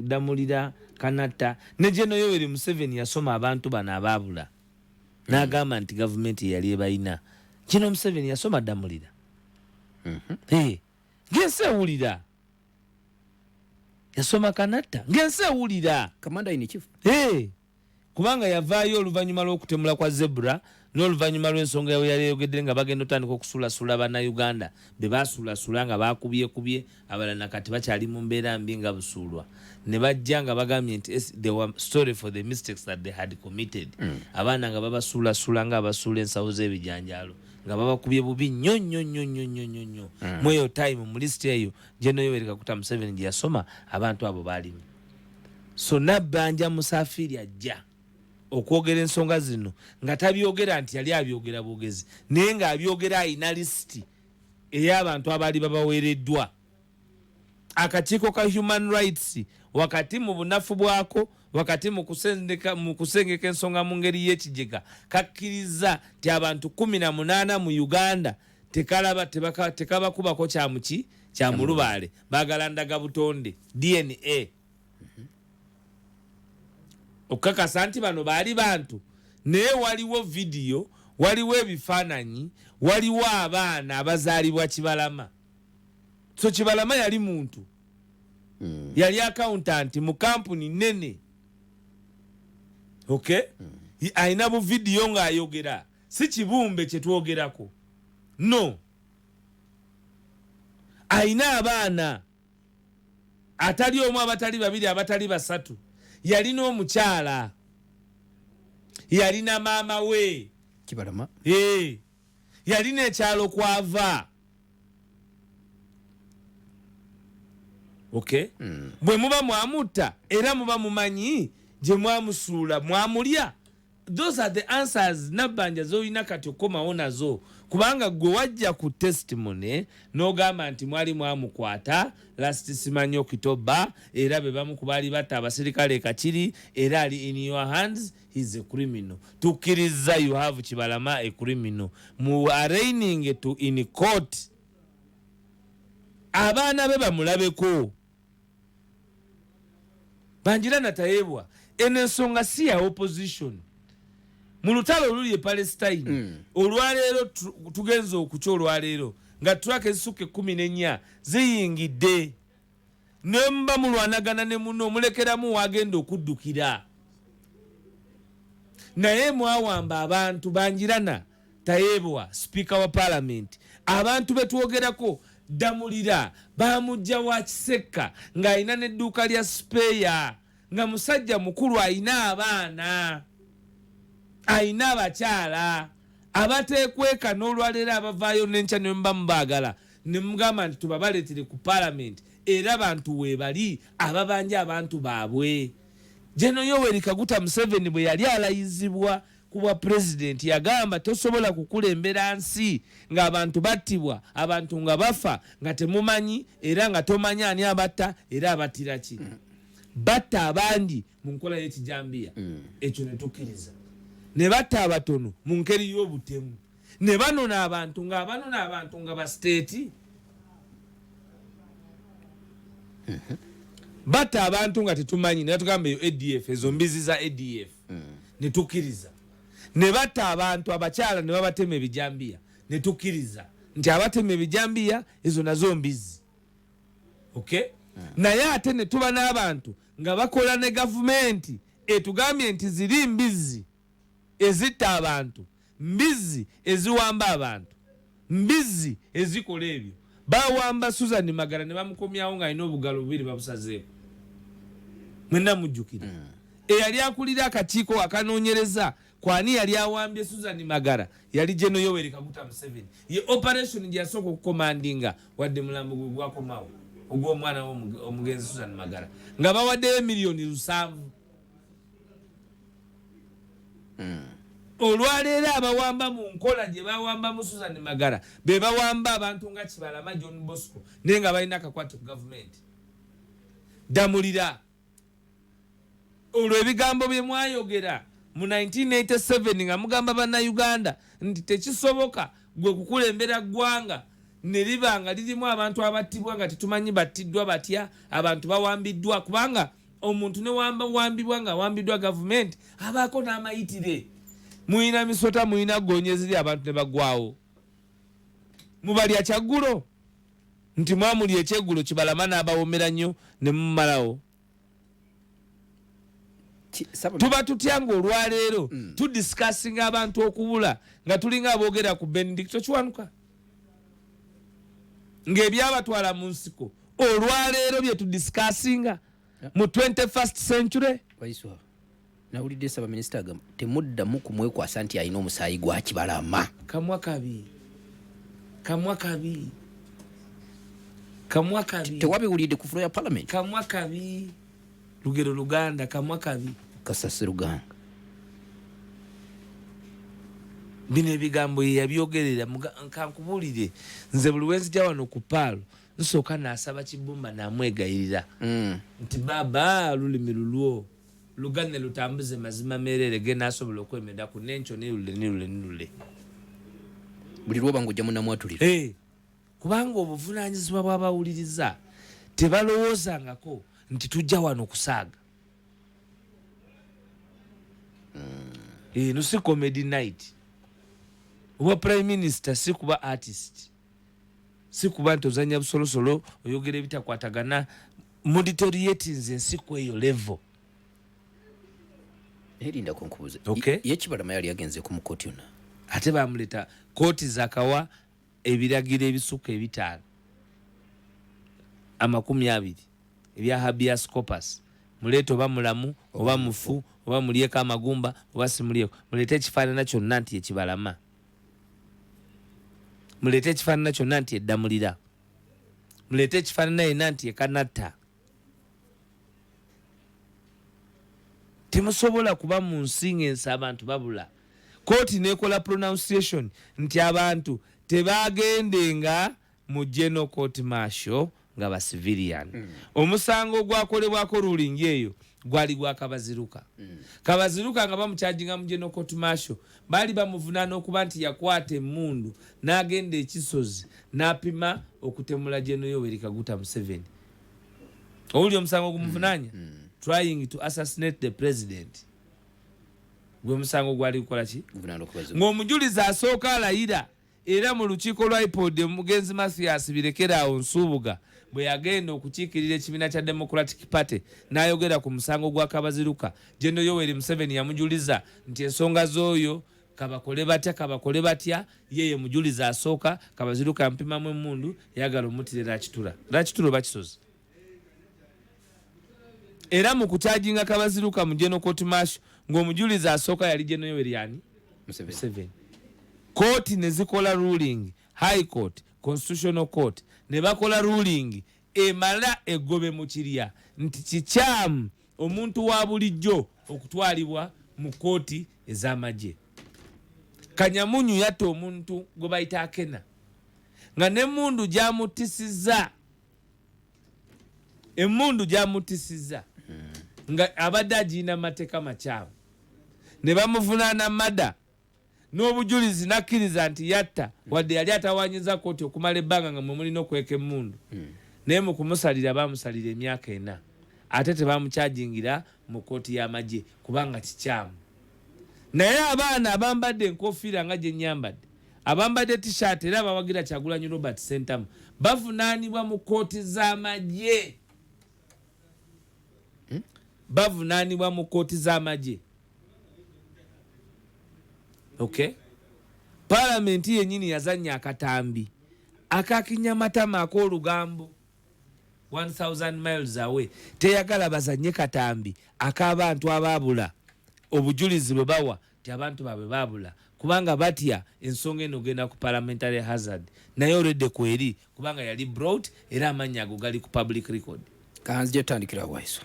Damulira Kanatta ne General Yoweri Museveni yasoma abantu bano abaabula n'agamba nti gavumenti yali ebayina. Kino Museveni yasoma Damulira ngensi ewulira yasoma Kanatta ngensi ewulira Commander in Chief kubanga yavaayo oluvannyuma lw'okutemula kwa Zebra n'oluvannyuma lw'ensonga yawe yali yayogedde nga bagenda otandika okusuulasula bannayuganda be baasuulasula nga bakubyekubye abalala kati bakyali mu mbeera mbi nga busuulwa ne bajja nga bagambye nti they were sorry for the mistakes that they had committed. Abaana nga babasuulasula nga abasuula ensawo z'ebijanjaalo nga babakubye bubi nnyo mu eyo time mu lisiti eyo General Yoweri Kaguta Museveni gye yasoma abantu abo baalimu. So Nabanja Musafiri ajja okwogera ensonga zino nga tabyogera nti yali abyogera bwogezi naye nga abyogera ayina lisiti ey'abantu abaali babaweereddwa. Akakiiko ka human rights wakati mu bunafu bwako wakati mu kusengeka ensonga mu ngeri y'ekigega kakkiriza nti abantu 18 mu Uganda tekabakubako kya mulubaale baagala ndaga butonde DNA okukakasa nti bano baali bantu naye waliwo vidiyo waliwo ebifaananyi waliwo abaana abazaalibwa Kibalama. So Kibalama yali muntu yali accountant mu kampuni nene ayina bu vidiyo ng'ayogera si kibumbe kye twogerako no ayina abaana atali omu abatali babiri abatali basatu yalina omukyala yalina maama we Kibalama yalina ekyalo kwava bwe muba mwamutta era muba mumanyi gye mwamusuula mwamulya those are the answers nabbanja z'olina kati okomawo nazo kubanga gwe wajja ku testimony n'ogamba nti mwali mwamukwata last simanyi Okitoba era be bamu ku baali batta abasirikale Kachiri era ali in your hands, he's a criminal. Tukkiriza you have Kibalama a criminal. Mu arraigning to in court abaana be bamulabeko banjira natayebwa ensonga si ya opposition mu lutalo oluli e Palestine. Olwaleero tugenza okucha olwaleero nga truck ezisuke 14 ziyingidde nemba mulwanagana ne muno mulekeramu wagenda okuddukira naye mwawamba abantu banjirana tayebwa speaker wa parliament abantu betwogerako Damulira bamujja wa Kiseka nga alina n'edduuka lya spare nga musajja mukulu alina abaana alina abakyala abateekweka n'olwaleero abavaayo n'enkya ne mbaagala ne mugamba nti tubabaleetere ku parliament era abantu weebali ababanja abantu baabwe. General Yoweri Kaguta Museveni bwe yali alayizibwa kuba president yagamba tosobola kukulembera nsi nga abantu battibwa abantu nga bafa nga temumanyi era nga tomanyi ani abatta era abattira ki. Batta abangi mu nkola y'ekijambiya ekyo ne tukkiriza ne batta abatono mu ngeri y'obutemu ne banona abantu nga ba state batta abantu nga tetumanyi ne tugamba eyo ADF ezo mbizi za ADF ne tukkiriza ne batta abantu abakyala ne babatema ebijambiya ne tukkiriza nti abatema ebijambiya ezo nazo mbizi. Okay? Naye ate ne tuba n'abantu nga bakola ne gavumenti etugambye nti ziri mbizi ezitta abantu, mbizi eziwamba abantu, mbizi ezikola ebyo. Bawamba Susan Magara ne bamukomyawo nga alina obugalo bubiri babusazeeko. Mwenna mujjukira. Eyali akulira akakiiko akanoonyereza kwani yali awambye Susan Magara yali General Yoweri Kaguta Museveni. Ye operation gye yasooka okukomandinga wadde mulambo gwe gwakomawo ogw'omwana omugenzi Susan Magara nga bawaddeyo miliyoni 7. Olwaleero abawamba mu nkola gye bawamba mu Susan Magara be bawamba abantu nga Kibalama John Bosco naye nga balina akakwate ku gavumenti. Damulira olwo ebigambo bye mwayogera mu 1987 nga mugamba Bannayuganda nti tekisoboka gwe kukulembera ggwanga ne libanga lirimu abantu abattibwa nga tetumanyi battiddwa batya abantu bawambiddwa kubanga omuntu ne wambibwa nga wambiddwa gavumenti abaako n'amayitire. Muina misota muina gonye ziri abantu ne bagwawo. Mubalya kyaggulo nti mwamuli ekyeggulo Kibalama n'abawomera nnyo ne mumalawo. Tuba tutyanga olwaleero tudiscussinga abantu okubula nga tulinga aboogera ku Benedicto Kiwanuka ng'ebyabatwala mu nsiko olwaleero bye tudiscussinga mu 21st century. Waiswa nawulidde ssabaminisita agamba temuddamu kumwekwasa nti alina omusaayi gwa Kibalama. Kamwa kabi tewabiwulidde ku fulo ya parliament. Kamwa kabi lugero Luganda kamwa kabi Kasasi Luganga. Bino ebigambo ye yabyogerera nkankubulire nze buli wenzija wano ku paalo nsooka naasaba Kibumba namwegayirira nti baba lulimi lulwo lugane lutambuze mazima merere ge nasobola okwemera ku nencho nilule buli lwoba ng'ojja mu NAMWATULIRA. Kubanga obuvunaanyizibwa bw'abawuliriza tebalowoozangako nti tujja wano kusaaga. No si comedy night. Oba prime minister si kuba artist. Si kuba nti ozanya busolosolo oyogera ebitakwatagana monitorieting ensi ku eyo level. Erinda kunkubuza. Okay. Ye Kibalama yali agenze ku mukoti yonna. Ate bamuleta kooti zakawa ebiragiro ebisuka 5 20 ebya habeas corpus. Mulete oba mulamu oba mufu oba mulieko amagumba oba simulieko mulete ekifaanana kyonna nti Kibalama. Mulete ekifaanana kyonna nti Damulira. Mulete ekifaanana yenna nti Kanatta. temusobola kuba mu nsinga ensi abantu babula. Kooti nekola pronunciation nti abantu tebagendenga mu general court martial nga ba civilian. Omusango gwakolebwako ruling eyo gwali gwa Kabaziruka. Kabaziruka nga bamucharginga mu general court martial bali bamuvunana okuba nti yakwata emmundu n'agenda ekisozi n'apima okutemula General Yoweri Kaguta Museveni. Owuli omusango gumuvunanya trying to assassinate the president. Gwe musango gwali kukola ki? Ng'omujulizi asooka alayira era mu lukiiko lwa IPOD Mugenzi Mathias birekeraawo Nsubuga bwe yagenda okukiikirira ekibiina kya Democratic Party n'ayogera ku musango gwa Kabaziruka. General Yoweri Museveni yamujuliza nti ensonga z'oyo kabakole batya yeye mujulizi asooka Kabaziruka yampimamu emmundu yagala omutire Rakitula bakisozi. Era mu kucharginga Kabaziruka mu General Court Martial ng'omujulizi asooka yali General Yoweri yani Museveni. Kooti ne zikola ruling, High Court, Constitutional Court ne bakola ruling emala egobe mu kirya nti kikyamu omuntu wa bulijjo okutwalibwa mu kooti ez'amagye. Kanyamunyu yatta omuntu gwe bayita Akena nga n'emmundu gyamutisiza nga abadde agiina amateeka makyamu ne bamuvunaana mada n'obujulizi nakkiriza nti yatta wadde yali atawanyiza kooti okumala ebbanga nga mwe mulina okweka emmundu. Naye mu kumusalira bamusalira emyaka 4 ate tebamukyajingira mu kooti y'amagye kubanga kikyamu. Naye abaana abambadde enkofiira nga gye nnyambadde abambadde t-shirt era abawagira Kyagulanyi Robert Sentamu bavunaanibwa mu kooti z'amagye. Bavunaanibwa mu kooti z'amagye. Okay? Parliamenti yennyini yazannya akatambi akakinyamatama ak'olugambo 1000 miles away. Teyagala bazanye katambi ak'abantu abaabula obujulizi bwe bawa ti abantu baabwe baabula kubanga batya ensonga eno genda ku parliamentary hazard naye olwedde kweri kubanga yali brought era amannya ago gali ku public record. Kanzije tandikira Waiswa.